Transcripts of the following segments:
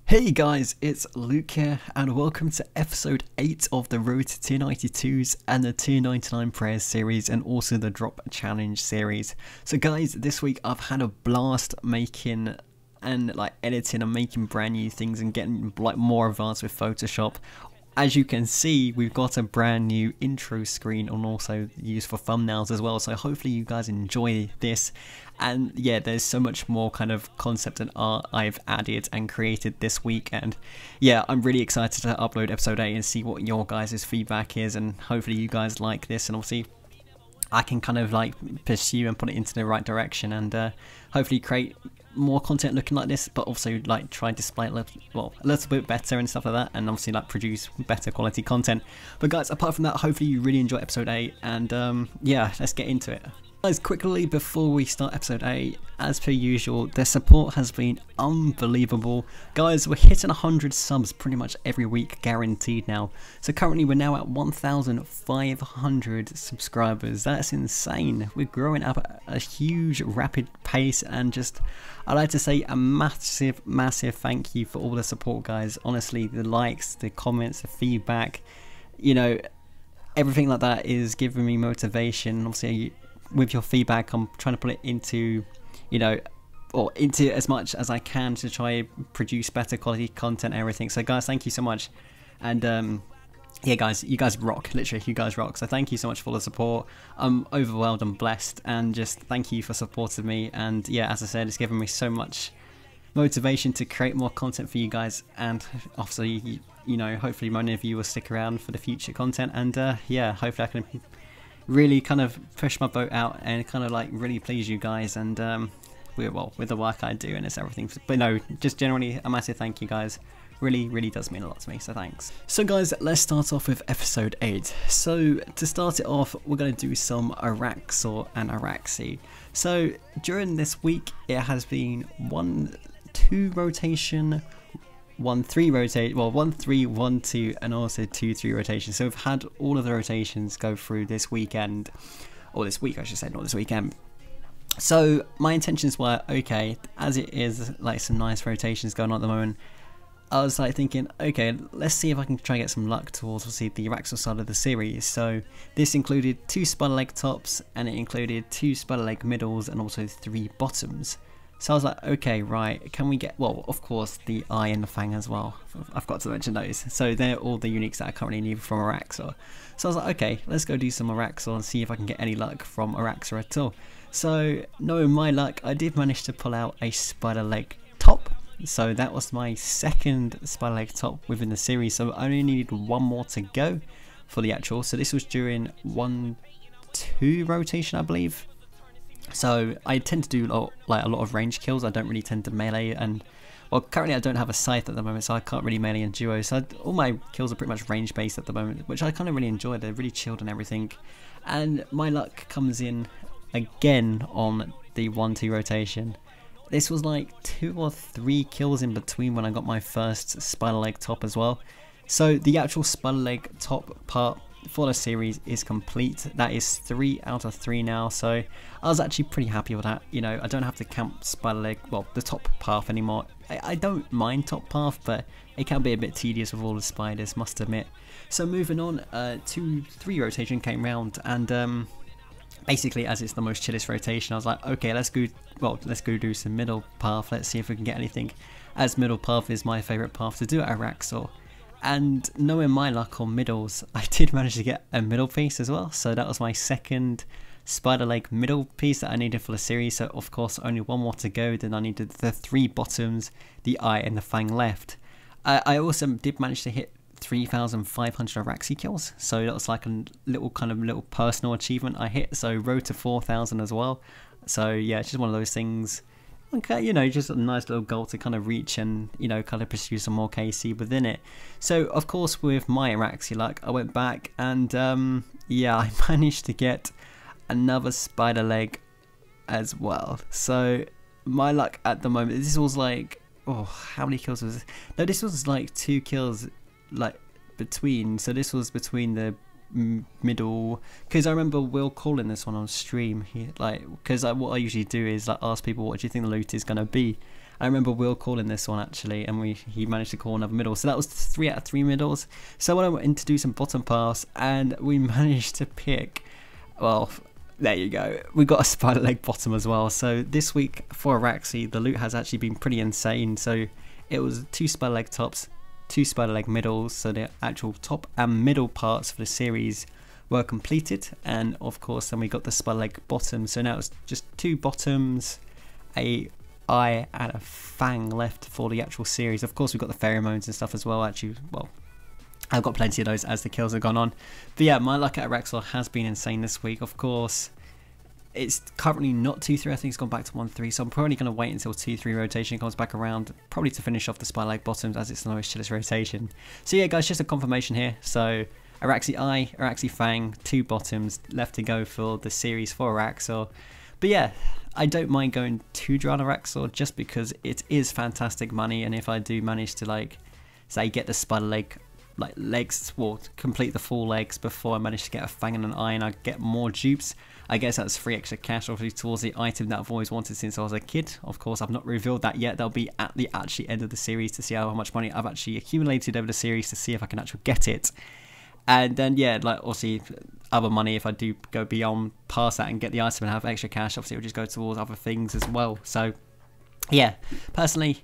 Hey guys, it's Luke here and welcome to episode 8 of the Road to 292's and the 299 Prayers series and also the Drop Challenge series. So guys, this week I've had a blast making and editing and making brand new things and getting more advanced with Photoshop. As you can see, we've got a brand new intro screen and also used for thumbnails as well, so hopefully you guys enjoy this. And yeah, there's so much more kind of concept and art I've added and created this week, and yeah, I'm really excited to upload episode 8 and see what your guys' feedback is, and hopefully you guys like this, and obviously I can kind of pursue and put it into the right direction and hopefully create more content looking like this, but also try and display it a little bit better and stuff like that, and obviously produce better quality content. But guys, apart from that, hopefully you really enjoy episode 8 and yeah, let's get into it. Guys, quickly before we start episode 8, as per usual, the support has been unbelievable. Guys, we're hitting 100 subs pretty much every week, guaranteed now. So currently we're now at 1,500 subscribers. That's insane. We're growing up at a huge, rapid pace, and just, I'd like to say a massive thank you for all the support, guys. Honestly, the likes, the comments, the feedback, you know, everything like that is giving me motivation. Obviously, with your feedback, I'm trying to put it into, into as much as I can to try produce better quality content and everything. So guys, thank you so much. And yeah guys, you guys rock. Literally, you guys rock. So thank you so much for the support. I'm overwhelmed and blessed, and just thank you for supporting me. And yeah, as I said, it's given me so much motivation to create more content for you guys, and obviously, you know, hopefully many of you will stick around for the future content, and yeah, hopefully I can really kind of push my boat out and kind of really please you guys, and with the work I do and it's everything. But no, just generally a massive thank you, guys. Really does mean a lot to me, so thanks. So guys, let's start off with episode 8. So to start it off, we're going to do some Araxor and Araxi. So during this week, it has been 1-2 rotation, 1-3 rotate, well 1-3, 1-2, and also 2-3 rotation. So we've had all of the rotations go through this weekend, or this week I should say, not this weekend. So my intentions were, okay, as it is some nice rotations going on at the moment, I was thinking, okay, let's see if I can try and get some luck towards obviously the Araxor side of the series. So this included 2 spider leg tops, and it included 2 spider leg middles, and also 3 bottoms. So I was like, okay, right, can we get, well, of course, the eye and the fang as well. I've got to mention those. So they're all the uniques that I currently need from Araxor. So I was like, okay, let's go do some Araxor and see if I can get any luck from Araxor at all. So knowing my luck, I did manage to pull out a spider leg top. So that was my second spider leg top within the series. So I only needed 1 more to go for the actual. So this was during 1-2 rotation, I believe. So I tend to do a lot of range kills. I don't really tend to melee, and well, currently I don't have a scythe at the moment, so I can't really melee in duo. So all my kills are pretty much range based at the moment, which I kind of really enjoy. They're really chilled and everything. And my luck comes in again on the 1-2 rotation. This was 2 or 3 kills in between when I got my first spider leg top as well. So the actual spider leg top part for the series is complete. That is 3 out of 3 now, so I was actually pretty happy with that. You know, I don't have to camp spider leg, well, the top path anymore. I don't mind top path, but it can be a bit tedious with all the spiders, must admit. So moving on, 2-3 rotation came round, and basically, as it's the most chillest rotation, I was like, okay, let's go do some middle path. Let's see if we can get anything, as middle path is my favourite path to do at Araxor. And knowing my luck on middles, I did manage to get a middle piece as well. So that was my second spider leg middle piece that I needed for the series. So of course only 1 more to go. Then I needed the 3 bottoms, the eye, and the fang left. I also did manage to hit 3,500 Araxi kills. So that was a little personal achievement I hit. So road to 4,000 as well. So yeah, it's just one of those things. Okay, you know, just a nice little goal to kind of reach and, you know, kind of pursue some more KC within it. So, of course, with my Araxi luck, I went back and, yeah, I managed to get another spider leg as well. So, my luck at the moment, this was oh, how many kills was this? No, this was 2 kills, between. So, this was between the middle, because I remember Will calling this one on stream. He because what I usually do is ask people, what do you think the loot is gonna be, I remember Will calling this one actually, and he managed to call another middle. So that was 3 out of 3 middles. So I went in to do some bottom pass, and we managed to pick, well, there you go. We got a spider leg bottom as well. So this week for Araxi, the loot has actually been pretty insane. So it was 2 spider leg tops, 2 spider leg middles. So the actual top and middle parts for the series were completed, and of course then we got the spider leg bottom. So now it's just 2 bottoms, a eye and a fang left for the actual series. Of course we've got the pheromones and stuff as well. Actually, well, I've got plenty of those as the kills have gone on. But yeah, my luck at Araxor has been insane this week. Of course, it's currently not 2-3, I think it's gone back to 1-3, so I'm probably going to wait until 2-3 rotation comes back around, probably to finish off the spider leg bottoms as it's the lowest chillest rotation. So yeah guys, just a confirmation here. So Araxi Eye, Araxi Fang, 2 bottoms left to go for the series for Araxor. But yeah, I don't mind going 2 dry on Araxor just because it is fantastic money, and if I do manage to, like, say, get the spider leg legs, well, complete the 4 legs before I manage to get a fang and an eye and I get more dupes, I guess that's 3 extra cash obviously towards the item that I've always wanted since I was a kid. Of course, I've not revealed that yet. That'll be at the actually end of the series to see how much money I've actually accumulated over the series to see if I can actually get it. And then yeah, like obviously other money, if I do go beyond past that and get the item and have extra cash, obviously it will just go towards other things as well. So yeah, personally,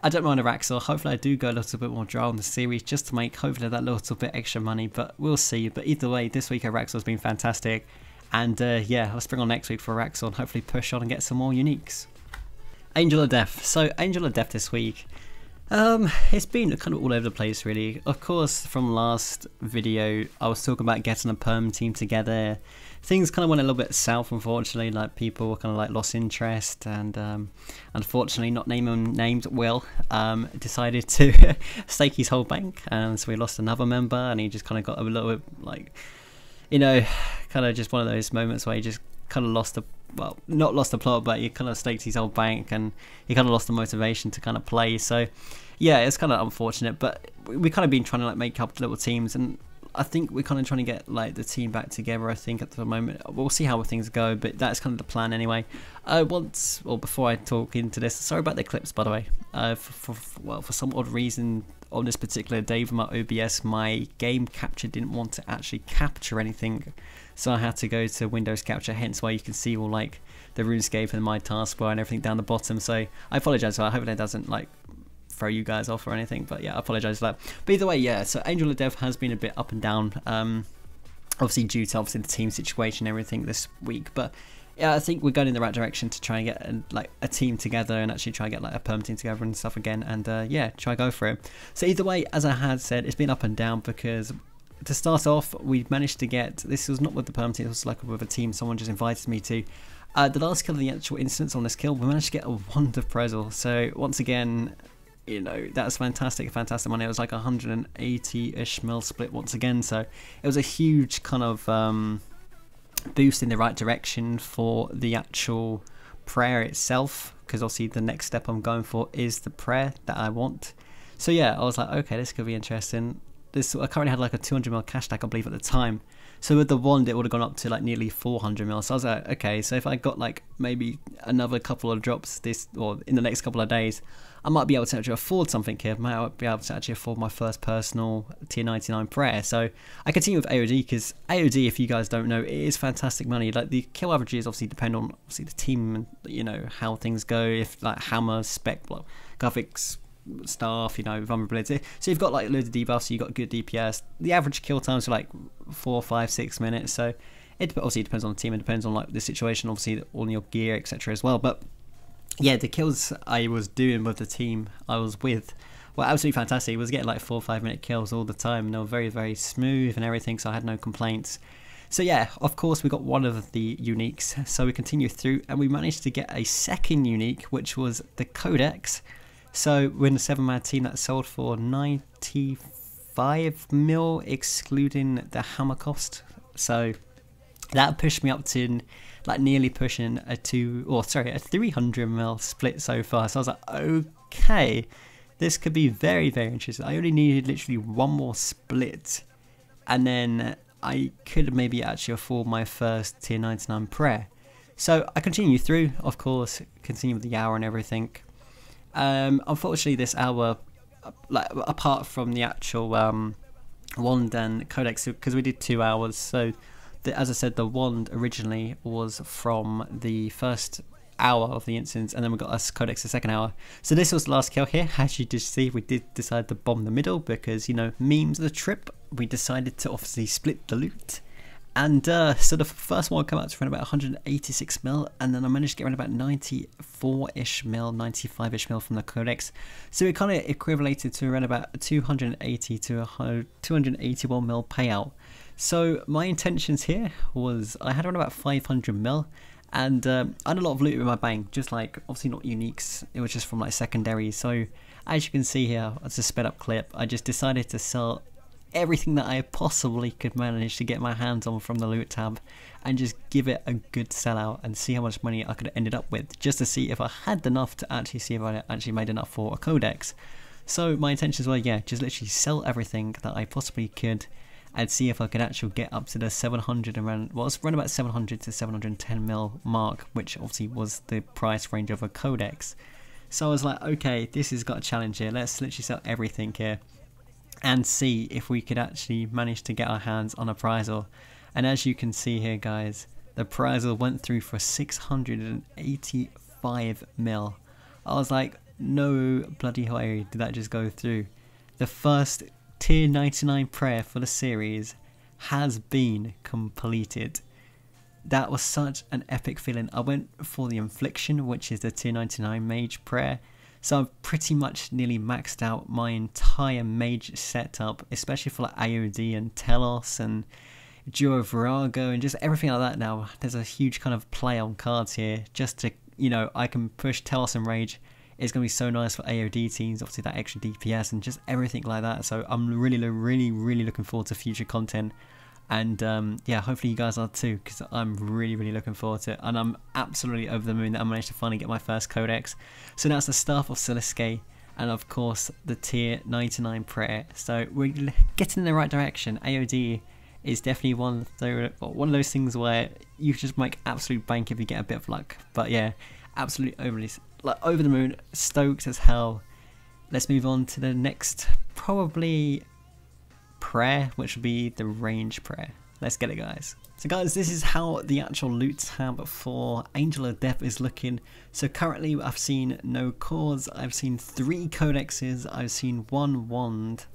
I don't mind Araxor. Hopefully I do go a little bit more dry on the series just to make hopefully that little bit extra money, but we'll see. But either way, this week Araxor's been fantastic, and yeah, I'll spring on next week for Araxor and hopefully push on and get some more uniques. Angel of Death. So Angel of Death this week, it's been kind of all over the place really. Of course, from last video I was talking about getting a perm team together. Things kind of went a little bit south, unfortunately. Like people kind of like lost interest, and unfortunately, not naming names, Will decided to stake his whole bank, and so we lost another member, and he just kind of got a little bit like, you know, kind of just one of those moments where he just kind of lost the, well, not lost the plot, but he kind of staked his whole bank, and he kind of lost the motivation to kind of play. So yeah, it's kind of unfortunate, but we kind of been trying to like make up little teams, and I think we're kind of trying to get like the team back together. I think at the moment we'll see how things go, but that's kind of the plan anyway. Before I talk into this, sorry about the clips by the way. For some odd reason on this particular day with my OBS, my game capture didn't want to actually capture anything, so I had to go to Windows Capture. Hence why you can see all like the RuneScape and my taskbar and everything down the bottom. So I apologise. So I hope that doesn't like throw you guys off or anything, but yeah, I apologise for that. But either way, yeah, so Angel of Death has been a bit up and down, obviously due to the team situation and everything this week, but yeah, I think we're going in the right direction to try and get a team together and actually try and get like a perm team together and stuff again, and yeah, try go for it. So either way, as I had said, it's been up and down because to start off, we managed to get, this was not with the perm team, it was like with a team someone just invited me to. The last kill of the actual instance on this kill, we managed to get a Wand of Prezzel. So once again, you know, that's fantastic money. It was like 180-ish mil split once again, so it was a huge kind of boost in the right direction for the actual prayer itself, because obviously the next step I'm going for is the prayer that I want. So yeah, I was like, okay, this could be interesting. I currently had like a 200 mil cash stack, I believe, at the time. So with the wand, it would have gone up to like nearly 400 mil. So I was like, okay, so if I got like maybe another couple of drops in the next couple of days, I might be able to actually afford something here. I might be able to actually afford my first personal tier 99 prayer. So I continue with AOD, because AOD, if you guys don't know, it is fantastic money. Like the kill averages obviously depend on the team and, you know, how things go. If like hammer, spec, graphics, staff, you know, vulnerability. So you've got like loads of debuffs, so you've got good DPS. The average kill times are like 4, 5, 6 minutes. So it obviously depends on the team, it depends on like the situation, obviously on your gear, etc. as well. But yeah, the kills I was doing with the team I was with were absolutely fantastic. It was getting like 4 or 5 minute kills all the time, and they were very, very smooth and everything, so I had no complaints. So yeah, of course we got one of the uniques, so we continue through and we managed to get a second unique, which was the Codex. So we're in a 7-man team that sold for 95 mil, excluding the hammer cost. So that pushed me up to like nearly pushing a 300 mil split so far. So I was like, okay, this could be very, very interesting. I only needed literally one more split, and then I could maybe actually afford my first tier 99 prayer. So I continue through, of course, continue with the hour and everything. Unfortunately, this hour, like apart from the actual wand and codex, because we did 2 hours, so as I said, the wand originally was from the first hour of the instance, and then we got us codex the second hour. So this was the last kill here. As you did see, we did decide to bomb the middle because, you know, memes of the trip. We decided to obviously split the loot. And so the first one came out to around about 186 mil, and then I managed to get around about 94-ish mil, 95-ish mil from the codex. So it kind of equivalated to around about 280 to 281 mil payout. So my intentions here was I had around about 500 mil, and I had a lot of loot in my bank, just like obviously not uniques, it was just from like secondary. So as you can see here, it's a sped up clip. I just decided to sell everything that I possibly could manage to get my hands on from the loot tab and just give it a good sellout and see how much money I could have ended up with, just to see if I had enough to actually see if I actually made enough for a codex. So my intentions were, yeah, just literally sell everything that I possibly could and see if I could actually get up to the 700 around, well, it's around about 700 to 710 mil mark, which obviously was the price range of a codex. So I was like, okay, this has got a challenge here. Let's literally sell everything here and see if we could actually manage to get our hands on a prizal. And as you can see here, guys, the prizal went through for 685 mil. I was like, no bloody way did that just go through. The first tier 99 prayer for the series has been completed. That was such an epic feeling. I went for the infliction, which is the tier 99 mage prayer. So I've pretty much nearly maxed out my entire mage setup, especially for like AOD and Telos and Duo Virago and just everything like that now. There's a huge kind of play on cards here just to, you know, I can push Telos and Rage. It's going to be so nice for AOD teams, obviously that extra DPS and just everything like that. So I'm really looking forward to future content. And yeah, hopefully you guys are too, because I'm really looking forward to it. And I'm absolutely over the moon that I managed to finally get my first codex. So that's the Staff of Siliske and of course the tier 99 prayer. So we're getting in the right direction. AOD is definitely one of those things where you just make absolute bank if you get a bit of luck. But yeah, absolutely over the moon, stoked as hell. Let's move on to the next probably prayer, which will be the range prayer. Let's get it, guys. So guys, this is how the actual loot tab for Angel of Death is looking. So currently I've seen no cores, I've seen 3 codexes, I've seen 1 wand.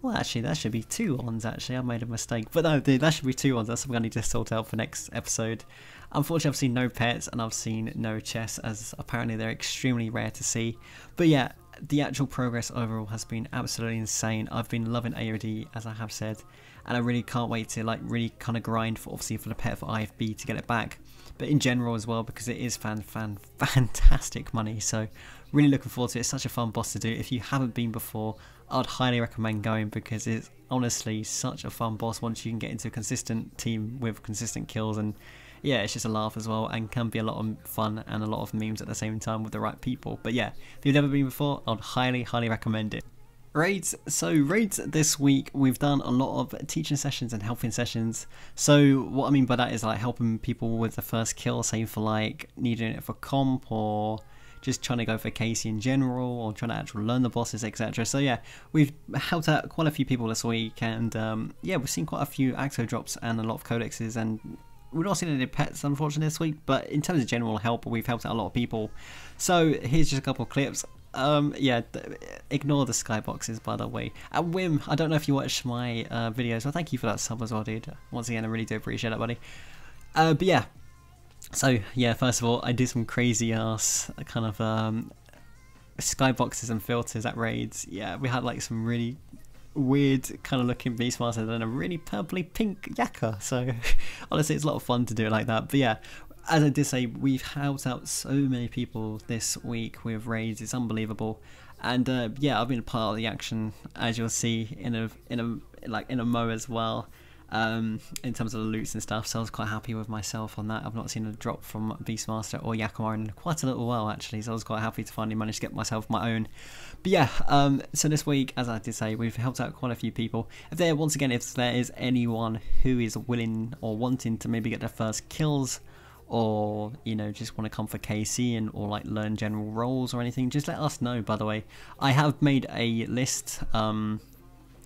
Well, actually that should be 2 wands. Actually, I made a mistake, but no, that should be 2 wands. That's something I need to sort out for next episode. Unfortunately, I've seen no pets and I've seen no chests, as apparently they're extremely rare to see. But yeah, the actual progress overall has been absolutely insane. I've been loving AOD, as I have said, and I really can't wait to like really kind of grind for obviously for the pet for IFB to get it back, but in general as well, because it is fantastic money. So really looking forward to it. It's such a fun boss to do. If you haven't been before, I'd highly recommend going, because it's honestly such a fun boss once you can get into a consistent team with consistent kills. And yeah, it's just a laugh as well, and can be a lot of fun and a lot of memes at the same time with the right people. But yeah, if you've never been before, I'd highly recommend it. Raids. So raids this week, we've done a lot of teaching sessions and helping sessions. So what I mean by that is like helping people with the first kill, say for like needing it for comp, or just trying to go for Casey in general, or trying to actually learn the bosses, etc. So yeah, we've helped out quite a few people this week, and yeah, we've seen quite a few Acto drops and a lot of codexes, and we've not seen any pets unfortunately this week, but in terms of general help, we've helped out a lot of people. So here's just a couple of clips. Yeah, ignore the skyboxes, by the way. And Wim, I don't know if you watched my videos, well thank you for that sub as well, dude. Once again, I really do appreciate it, buddy. But yeah, so yeah, first of all, I did some crazy ass kind of skyboxes and filters at raids. Yeah, we had like some really weird kind of looking Beastmaster and a really purpley pink Yakka. So honestly, it's a lot of fun to do it like that. But yeah, as I did say, we've helped out so many people this week with raids. It's unbelievable. And yeah, I've been a part of the action, as you'll see in a mo as well, in terms of the loots and stuff. So I was quite happy with myself on that. I've not seen a drop from Beastmaster or Yakima in quite a little while actually, so I was quite happy to finally manage to get myself my own. But yeah, so this week, as I did say, we've helped out quite a few people. If there is anyone who is willing or wanting to maybe get their first kills, or you know, just want to come for KC and or like learn general roles or anything, just let us know. By the way, I have made a list.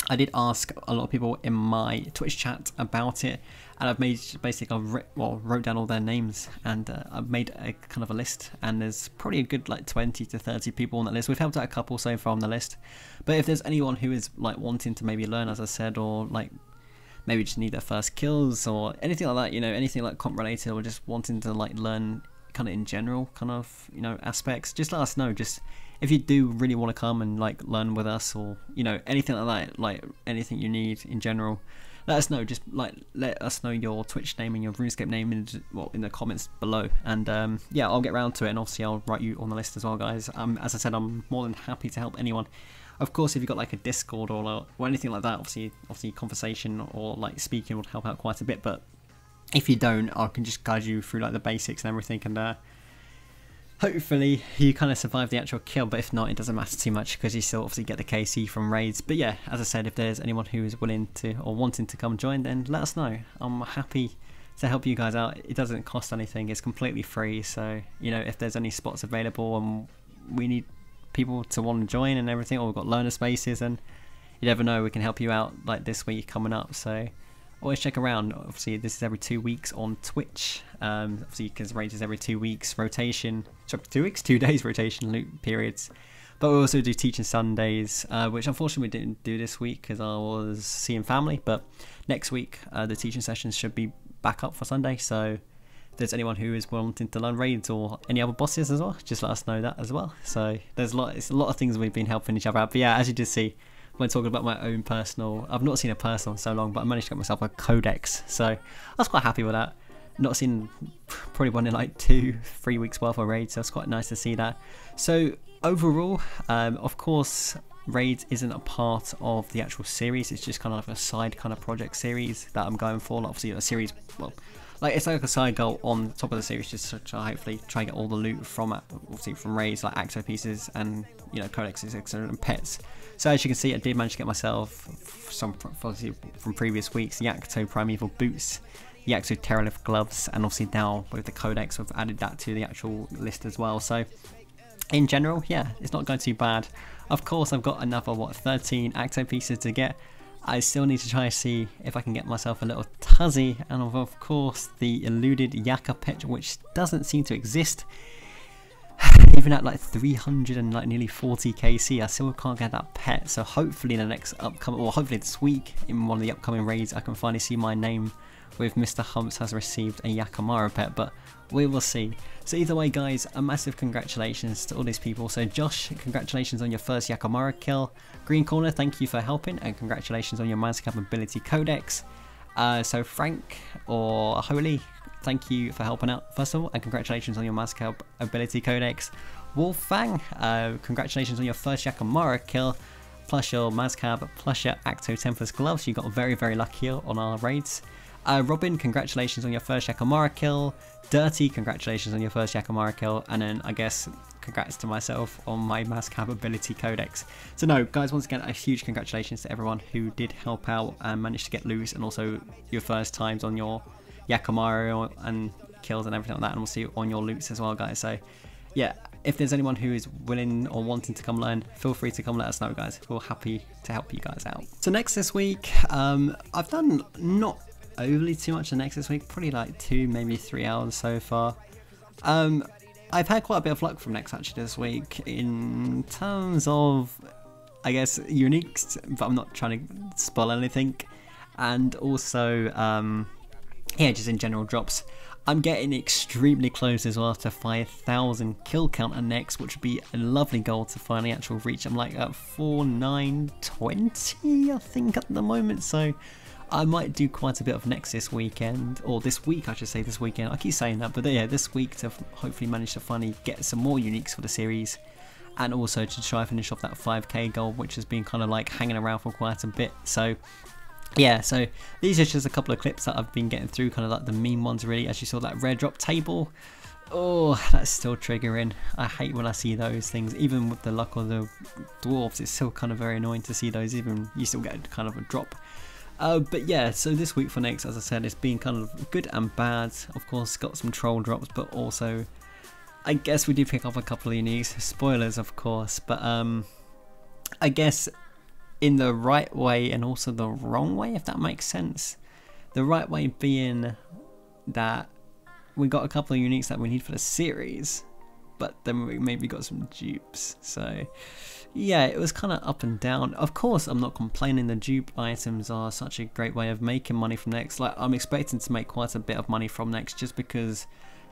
I did ask a lot of people in my Twitch chat about it, and I've made basically wrote down all their names, and I've made a kind of a list, and there's probably a good like 20 to 30 people on that list. We've helped out a couple so far on the list, but if there's anyone who is like wanting to maybe learn, as I said, or like maybe just need their first kills or anything like that, you know, anything like comp related, or just wanting to like learn kind of in general kind of, you know, aspects, just let us know. Just if you do really want to come and like learn with us, or you know, anything like that, like anything you need in general, let us know. Just like let us know your Twitch name and your RuneScape name in the comments below, and yeah, I'll get around to it, and obviously I'll write you on the list as well, guys. As I said, I'm more than happy to help anyone. Of course, if you've got like a Discord or anything like that, obviously conversation or like speaking would help out quite a bit. But if you don't, I can just guide you through like the basics and everything, and hopefully you kind of survive the actual kill. But if not, it doesn't matter too much, because you still obviously get the KC from raids. But yeah, as I said, if there's anyone who is willing to or wanting to come join, then let us know. I'm happy to help you guys out. It doesn't cost anything, it's completely free. So you know, if there's any spots available and we need people to want to join and everything, or we've got learner spaces, and you never know, we can help you out like this week coming up. So always check around. Obviously this is every 2 weeks on Twitch, obviously because raids is every 2 weeks rotation, so 2 weeks, 2 days rotation loop periods. But we also do teaching Sundays, which unfortunately we didn't do this week because I was seeing family. But next week the teaching sessions should be back up for Sunday, so if there's anyone who is wanting to learn raids or any other bosses as well, just let us know that as well. So there's it's a lot of things we've been helping each other out. But yeah, as you did see when talking about my own personal, I've not seen a personal in so long, but I managed to get myself a codex, so I was quite happy with that. Not seen probably one in like 2-3 weeks worth of raids, so it's quite nice to see that. So overall, of course, raids isn't a part of the actual series, it's just kind of like a side kind of project series that I'm going for. Like obviously a series, well, like it's like a side goal on top of the series, just to hopefully try and get all the loot from obviously from raids, like Axo pieces and, you know, codexes, etc., and pets. So as you can see, I did manage to get myself some obviously from previous weeks, the Axo Primeval boots, the Axo Terralift gloves, and obviously now with the codex we've added that to the actual list as well. So in general, yeah, it's not going too bad. Of course, I've got another 13 Axo pieces to get. I still need to try and see if I can get myself a little Tuzzy, and of course the eluded Yaka pet, which doesn't seem to exist. Even at like 300 and like nearly 40 KC, I still can't get that pet. So hopefully in the next upcoming, or hopefully this week in one of the upcoming raids, I can finally see my name with Mr. Humps has received a Yakamara pet, but we will see. So either way, guys, a massive congratulations to all these people. So Josh, congratulations on your first Yakamara kill. Green Corner, thank you for helping, and congratulations on your Mazcap ability codex. So Frank or Holy, thank you for helping out first of all, and congratulations on your Mazcap ability codex. Wolfang, congratulations on your first Yakamara kill, plus your Mazcap, plus your Acto Tempest gloves. You got very, very lucky on our raids. Robin, congratulations on your first Yakamara kill. Dirty, congratulations on your first Yakamara kill. And then I guess congrats to myself on my Mazcap ability codex. So no, guys, once again, a huge congratulations to everyone who did help out and managed to get loose, and also your first times on your Yakamara and kills and everything like that, and we'll see on your loots as well, guys. So yeah, if there's anyone who is willing or wanting to come learn, feel free to come let us know, guys. We're happy to help you guys out. So next this week, I've done not overly too much the next this week, probably like 2 maybe 3 hours so far. I've had quite a bit of luck from next actually this week in terms of, I guess, uniques, but I'm not trying to spoil anything, and also yeah, just in general drops. I'm getting extremely close as well to 5,000 kill count on next, which would be a lovely goal to finally actually reach. I'm like at 4,920 I think at the moment, so I might do quite a bit of next this weekend, or this week I should say, this weekend. I keep saying that, but yeah, this week to hopefully manage to finally get some more uniques for the series, and also to try and finish off that 5k goal, which has been kind of like hanging around for quite a bit. So yeah, so these are just a couple of clips that I've been getting through, kind of like the meme ones really. As you saw, that rare drop table, oh, that's still triggering. I hate when I see those things, even with the luck of the dwarves. It's still kind of very annoying to see those, even you still get kind of a drop. But yeah, so this week for Nyx, as I said, it's been kind of good and bad. Of course, got some troll drops, but also I guess we do pick up a couple of uniques. Spoilers, of course, but I guess in the right way and also the wrong way, if that makes sense. The right way being that we got a couple of uniques that we need for the series, but then we maybe got some dupes. So yeah, it was kind of up and down. Of course, I'm not complaining. The dupe items are such a great way of making money from Nyx. Like, I'm expecting to make quite a bit of money from Nyx just because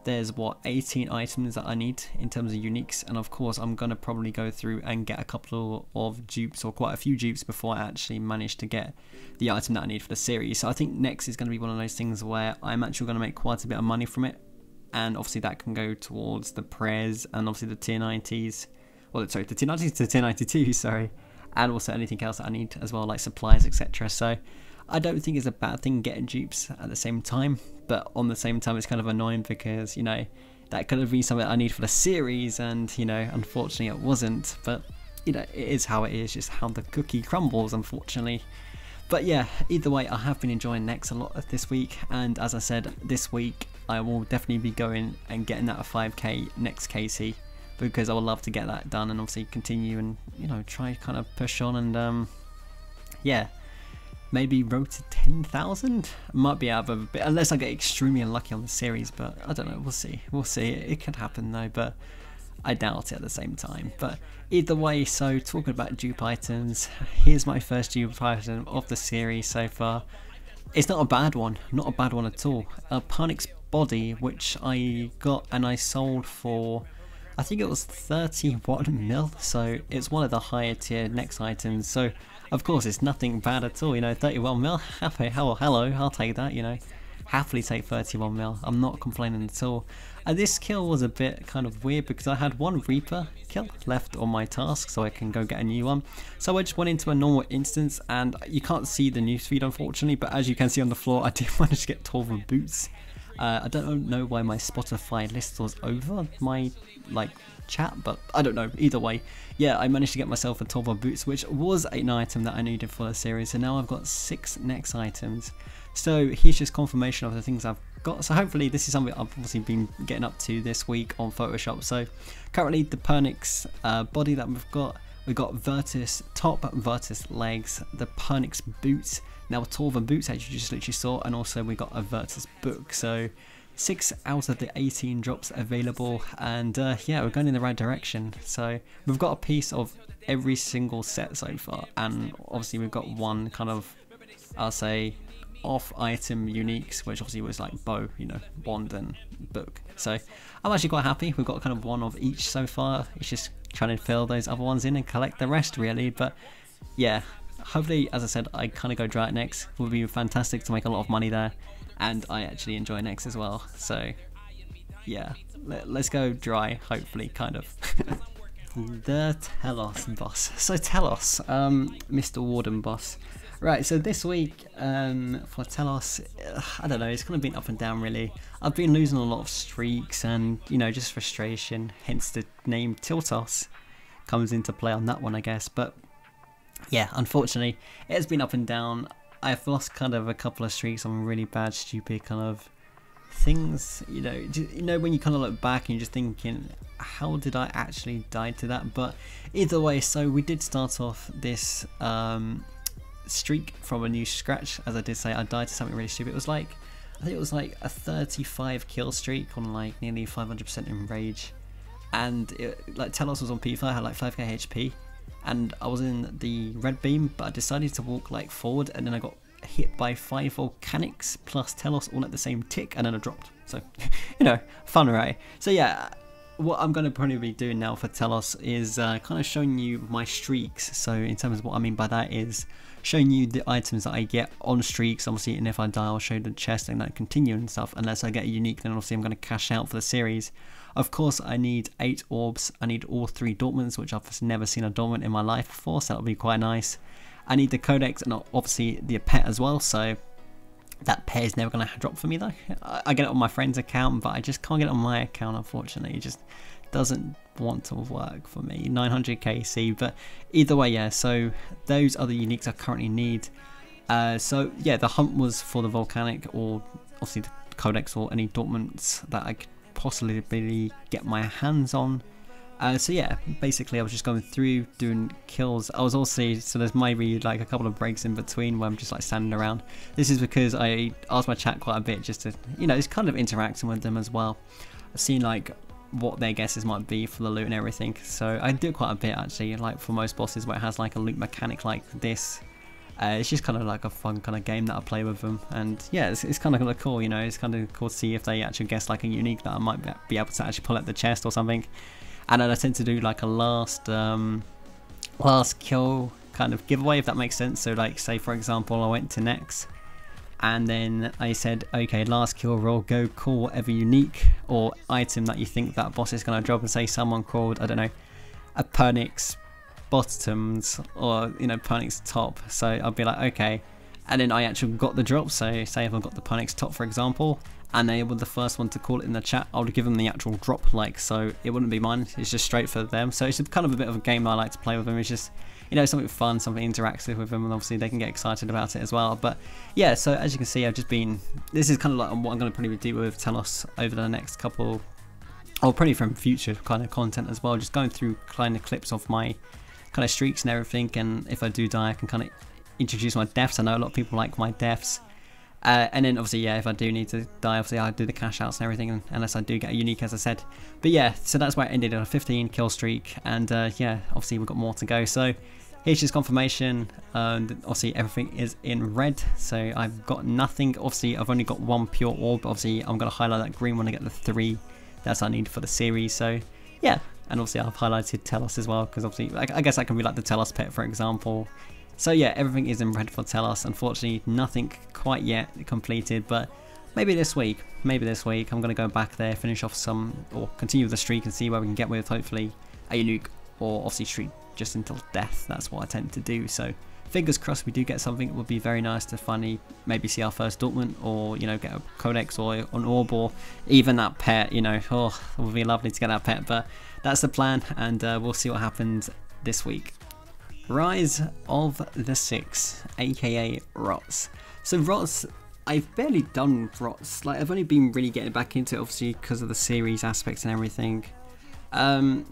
there's what, 18 items that I need in terms of uniques, and of course I'm gonna probably go through and get a couple of dupes, or quite a few dupes, before I actually manage to get the item that I need for the series. So I think Nyx is going to be one of those things where I'm actually going to make quite a bit of money from it, and obviously that can go towards the prez and obviously the tier 90s, well, sorry, the tier 90s to tier 92, sorry, and also anything else that I need as well, like supplies, etc. So I don't think it's a bad thing getting dupes at the same time, but on the same time it's kind of annoying because, you know, that could have been something I need for the series, and, you know, unfortunately it wasn't. But, you know, it is how it is, just how the cookie crumbles, unfortunately. But yeah, either way, I have been enjoying Nyx a lot this week, and as I said, this week I will definitely be going and getting that 5k Nyx KC, because I would love to get that done and obviously continue and, you know, try kind of push on and yeah, maybe road to 10,000. Might be out of a bit, unless I get extremely unlucky on the series, but I don't know, we'll see. We'll see. It could happen though, but I doubt it at the same time. But either way, so talking about dupe items, here's my first dupe item of the series so far. It's not a bad one, not a bad one at all. A Punix body, which I got and I sold for, I think it was 31 mil, so it's one of the higher tier Nyx items. So of course it's nothing bad at all, you know, 31 mil, happy, hello, I'll take that, you know, happily take 31 mil, I'm not complaining at all. And this kill was a bit kind of weird because I had one Reaper kill left on my task, so I can go get a new one. So I just went into a normal instance, and you can't see the newsfeed unfortunately, but as you can see on the floor, I did manage to get 12 of boots. I don't know why my Spotify list was over my chat, but I don't know, either way, yeah, I managed to get myself a 12 of boots, which was an item that I needed for the series. So now I've got 6 Nyx items. So here's just confirmation of the things I've got. So hopefully this is something I've obviously been getting up to this week on Photoshop. So currently the Punix body that we've got Virtus top, Virtus legs, the Punix boots, now 12 of boots as you just literally saw, and also we got a Virtus book. So 6 out of the 18 drops available, and yeah, we're going in the right direction. So we've got a piece of every single set so far, and obviously we've got one kind of, I'll say, off item uniques, which obviously was like bow, you know, wand and book. So I'm actually quite happy. We've got kind of one of each so far. It's just trying to fill those other ones in and collect the rest really. But yeah, hopefully, as I said, I kind of go dry at Nyx. It would be fantastic to make a lot of money there, and I actually enjoy Nyx as well. So yeah, let's go dry, hopefully, kind of. The Telos boss. So Telos, Mr. Warden boss. Right, so this week for Telos, I don't know, it's kind of been up and down really. I've been losing a lot of streaks and, you know, just frustration, hence the name Tiltos comes into play on that one, I guess. But yeah, unfortunately, it has been up and down. I've lost kind of a couple of streaks on really bad, stupid kind of things, you know, when you kind of look back and you're just thinking, how did I actually die to that? But either way, so we did start off this streak from a new scratch. As I did say, I died to something really stupid. It was like, I think it was like a 35 kill streak on like nearly 500% in rage, and it, like Telos was on P5, I had like 5k HP, and I was in the red beam, but I decided to walk like forward, and then I got hit by 5 volcanics plus Telos all at the same tick, and then I dropped. So you know, fun, right? So yeah, what I'm going to probably be doing now for Telos is kind of showing you my streaks. So in terms of what I mean by that is showing you the items that I get on streaks, obviously, and if I die I'll show the chest and that continue and stuff. Unless I get a unique, then obviously I'm going to cash out for the series. Of course, I need 8 orbs, I need all 3 Dortmunds, which I've never seen a Dortmund in my life before, so that'll be quite nice. I need the Codex and obviously the Ep8 as well, so that pair is never going to drop for me though. I get it on my friend's account, but I just can't get it on my account, unfortunately. It just doesn't want to work for me. 900 KC, but either way, yeah, so those are the uniques I currently need. So yeah, the hunt was for the volcanic, or obviously the codex, or any dormants that I could possibly get my hands on. So yeah, basically I was just going through doing kills. I was also, so there's maybe like a couple of breaks in between where I'm just like standing around. This is because I asked my chat quite a bit just to, you know, it's kind of interacting with them as well. I've seen like what their guesses might be for the loot and everything. So I do quite a bit actually, like for most bosses where it has like a loot mechanic like this. It's just kind of like a fun kind of game that I play with them, and yeah, it's kind of cool, you know. It's kind of cool to see if they actually guess like a unique that I might be able to actually pull out the chest or something. And then I tend to do like a last kill kind of giveaway, if that makes sense. So like, say for example, I went to Nex, and then I said, okay, last kill roll, go call whatever unique or item that you think that boss is going to drop, and say someone called, I don't know, a Pernix bottoms, or you know, Pernix top. So I'll be like, okay, and then I actually got the drop. So say if I got the Pernix top for example, and they were the first one to call it in the chat, I would give them the actual drop, like, so it wouldn't be mine, it's just straight for them. So it's kind of a bit of a game I like to play with them. It's just, you know, something fun, something interactive with them, and obviously they can get excited about it as well. But yeah, so as you can see, I've just been, this is kind of like what I'm going to probably do with Telos over the next couple, or probably from future kind of content as well, just going through kind of clips of my kind of streaks and everything, and if I do die I can kind of introduce my deaths. I know a lot of people like my deaths. And then obviously, yeah, if I do need to die, obviously I do the cash outs and everything, unless I do get a unique, as I said. But yeah, so that's where it ended on a 15 kill streak, and yeah, obviously we've got more to go. So here's just confirmation. Obviously everything is in red, so I've got nothing. Obviously I've only got one pure orb. Obviously I'm going to highlight that green when I get the 3 that's I need for the series. So yeah, and obviously I've highlighted Telos as well, because obviously I guess that can be like the Telos pet, for example. So yeah, everything is in red for Telos. Unfortunately, nothing quite yet completed, but maybe this week I'm going to go back there, finish off some, or continue the streak and see where we can get with, hopefully a unique, or obviously streak just until death. That's what I tend to do. So fingers crossed we do get something. It would be very nice to finally maybe see our first Dortmund, or you know, get a codex or an orb, or even that pet, you know. Oh, it would be lovely to get that pet, but that's the plan, and we'll see what happens this week. Rise of the Six, aka Rots. So Rots, I've barely done Rots, like I've only been really getting back into it, obviously because of the series aspects and everything.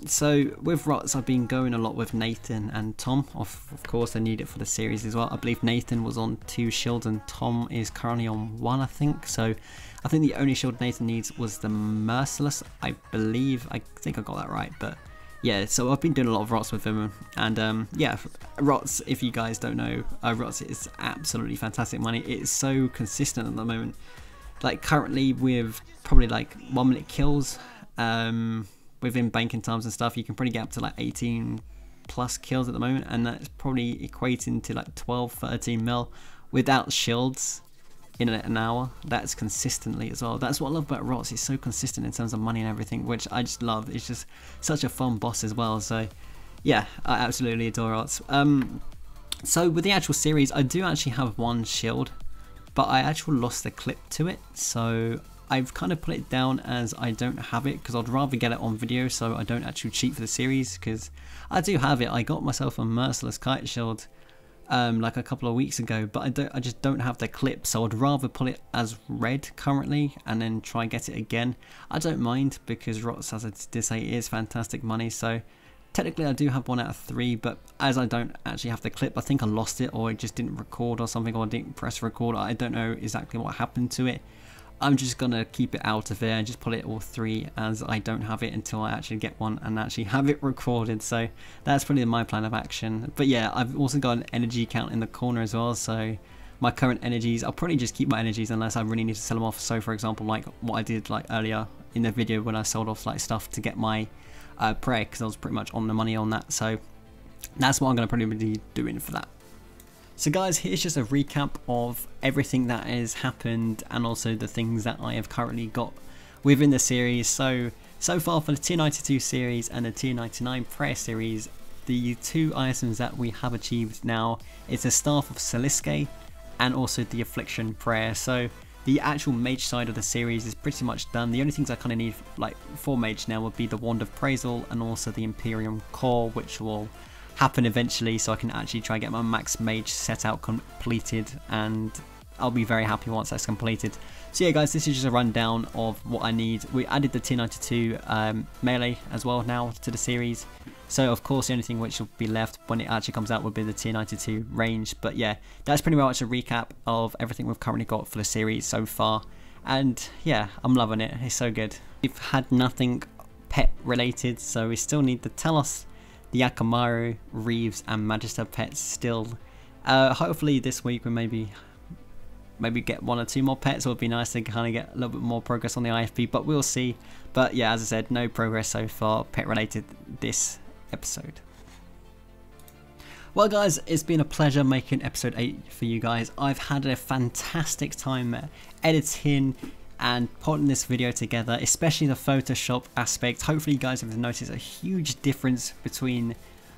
So with Rots I've been going a lot with Nathan and Tom. Of course I need it for the series as well. I believe Nathan was on 2 shields and Tom is currently on 1, I think. So I think the only shield Nathan needs was the Merciless, I believe. I think I got that right, but yeah, so I've been doing a lot of Rots with him, and yeah, Rots, if you guys don't know, Rots is absolutely fantastic money. It's so consistent at the moment. Like currently with probably like 1 minute kills, within banking times and stuff, you can probably get up to like 18 plus kills at the moment, and that's probably equating to like 12-13 mil without shields in an hour. That's consistently as well. That's what I love about Rots. It's so consistent in terms of money and everything, which I just love. It's just such a fun boss as well. So yeah, I absolutely adore Rots. So with the actual series, I do actually have 1 shield, but I actually lost the clip to it. So I've kind of put it down as I don't have it, because I'd rather get it on video so I don't actually cheat for the series, because I do have it. I got myself a Merciless Kite Shield like a couple of weeks ago, but I just don't have the clip, so I'd rather put it as red currently and then try and get it again. I don't mind, because Rots, as I did say, is fantastic money. So technically I do have 1 out of 3, but as I don't actually have the clip, I think I lost it, or it just didn't record or something, or I didn't press record. I don't know exactly what happened to it. I'm just gonna keep it out of there and just put it all 3, as I don't have it until I actually get one and actually have it recorded. So that's probably my plan of action. But yeah, I've also got an energy count in the corner as well. So my current energies, I'll probably just keep my energies unless I really need to sell them off. So for example, like what I did like earlier in the video when I sold off like stuff to get my prayer, because I was pretty much on the money on that. So that's what I'm gonna probably be doing for that. So guys, here's just a recap of everything that has happened, and also the things that I have currently got within the series. So far for the Tier 92 series and the Tier 99 prayer series, the 2 items that we have achieved now is the Staff of Saliske and also the Affliction prayer. So the actual mage side of the series is pretty much done. The only things I kind of need like for mage now would be the Wand of Praisal and also the Imperium Core, which will happen eventually, so I can actually try and get my max mage set out completed, and I'll be very happy once that's completed. So yeah guys, this is just a rundown of what I need. We added the tier 92 melee as well now to the series, so of course the only thing which will be left when it actually comes out will be the tier 92 range. But yeah, that's pretty much a recap of everything we've currently got for the series so far, and yeah, I'm loving it. It's so good. We've had nothing pet related, so we still need the Telos, the Akamaru, Reeves and Magister pets still. Hopefully this week we maybe get 1 or 2 more pets. It would be nice to kind of get a little bit more progress on the IFP, but we'll see. But yeah, as I said, no progress so far pet related this episode. Well guys, it's been a pleasure making episode 8 for you guys. I've had a fantastic time editing and putting this video together, especially the Photoshop aspect. Hopefully you guys have noticed a huge difference between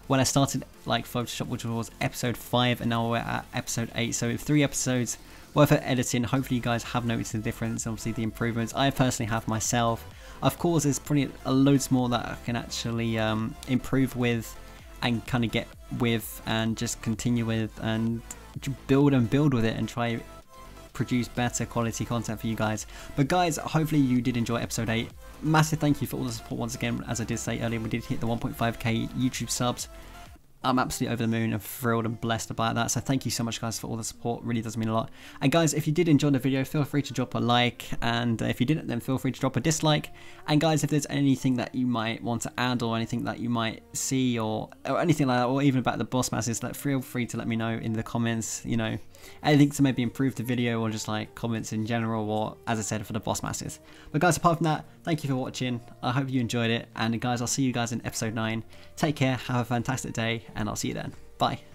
when I started like Photoshop, which was episode 5, and now we're at episode 8. So 3 episodes worth of editing. Hopefully you guys have noticed the difference, obviously the improvements. I personally have myself. Of course there's probably loads more that I can actually improve with and kind of get with and just continue with and build with it and try produce better quality content for you guys. But guys, hopefully you did enjoy episode 8. Massive thank you for all the support once again. As I did say earlier, we did hit the 1.5k YouTube subs. I'm absolutely over the moon and thrilled and blessed about that. So thank you so much guys for all the support. It really does mean a lot. And guys, if you did enjoy the video, feel free to drop a like, and if you didn't, then feel free to drop a dislike. And guys, if there's anything that you might want to add or anything that you might see or anything like that, or even about the boss masses, feel free to let me know in the comments, you know, anything to maybe improve the video or just like comments in general, or as I said, for the boss masses. But guys, apart from that, thank you for watching. I hope you enjoyed it, and guys, I'll see you guys in episode 9. Take care, have a fantastic day, and I'll see you then. Bye.